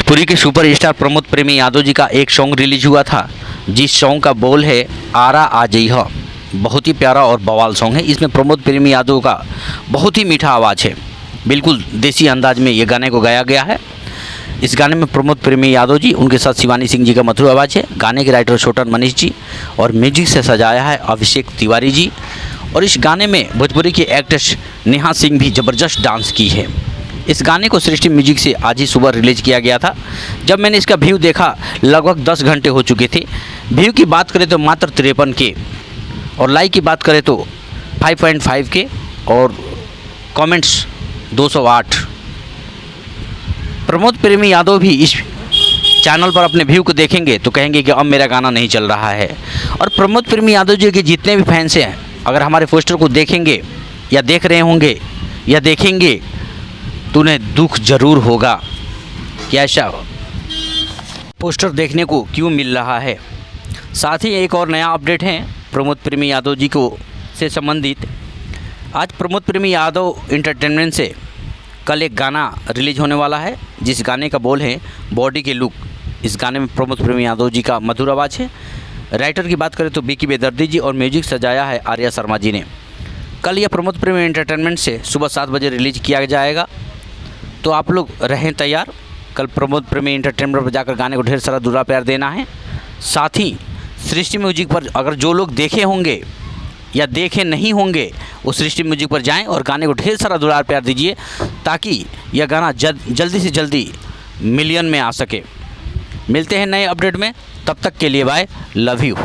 भोजपुरी के सुपरस्टार प्रमोद प्रेमी यादव जी का एक सॉन्ग रिलीज हुआ था, जिस सॉन्ग का बोल है आरा आ जइहा। बहुत ही प्यारा और बवाल सॉन्ग है। इसमें प्रमोद प्रेमी यादव का बहुत ही मीठा आवाज़ है, बिल्कुल देसी अंदाज में ये गाने को गाया गया है। इस गाने में प्रमोद प्रेमी यादव जी, उनके साथ शिवानी सिंह जी का मधुर आवाज़ है। गाने के राइटर छोटन मनीष जी और म्यूजिक से सजाया है अभिषेक तिवारी जी। और इस गाने में भोजपुरी की एक्ट्रेस नेहा सिंह भी ज़बरदस्त डांस की है। इस गाने को सृष्टि म्यूजिक से आज ही सुबह रिलीज़ किया गया था। जब मैंने इसका व्यू देखा, लगभग 10 घंटे हो चुके थे। व्यू की बात करें तो मात्र 53 के, और लाइक की बात करें तो 5.5 के, और कमेंट्स 208। प्रमोद प्रेमी यादव भी इस चैनल पर अपने व्यू को देखेंगे तो कहेंगे कि अब मेरा गाना नहीं चल रहा है। और प्रमोद प्रेमी यादव जी के जितने भी फैंस हैं, अगर हमारे पोस्टर को देखेंगे या देख रहे होंगे या देखेंगे तो उन्हें दुख ज़रूर होगा कि ऐसा पोस्टर देखने को क्यों मिल रहा है। साथ ही एक और नया अपडेट है प्रमोद प्रेमी यादव जी को से संबंधित। आज प्रमोद प्रेमी यादव इंटरटेनमेंट से कल एक गाना रिलीज होने वाला है, जिस गाने का बोल है बॉडी के लुक। इस गाने में प्रमोद प्रेमी यादव जी का मधुर आवाज़ है। राइटर की बात करें तो बीकी बेदर्दी जी, और म्यूजिक सजाया है आर्या शर्मा जी ने। कल यह प्रमोद प्रेमी एंटरटेनमेंट से सुबह 7 बजे रिलीज किया जाएगा, तो आप लोग रहें तैयार। कल प्रमोद प्रेमी एंटरटेनमेंट पर जाकर गाने को ढेर सारा दुला प्यार देना है। साथ ही सृष्टि म्यूजिक पर अगर जो लोग देखे होंगे या देखे नहीं होंगे, वो सृष्टि म्यूजिक पर जाएं और गाने को ढेर सारा दुलार प्यार दीजिए, ताकि यह गाना जल्दी से जल्दी मिलियन में आ सके। मिलते हैं नए अपडेट में, तब तक के लिए बाय, लव यू।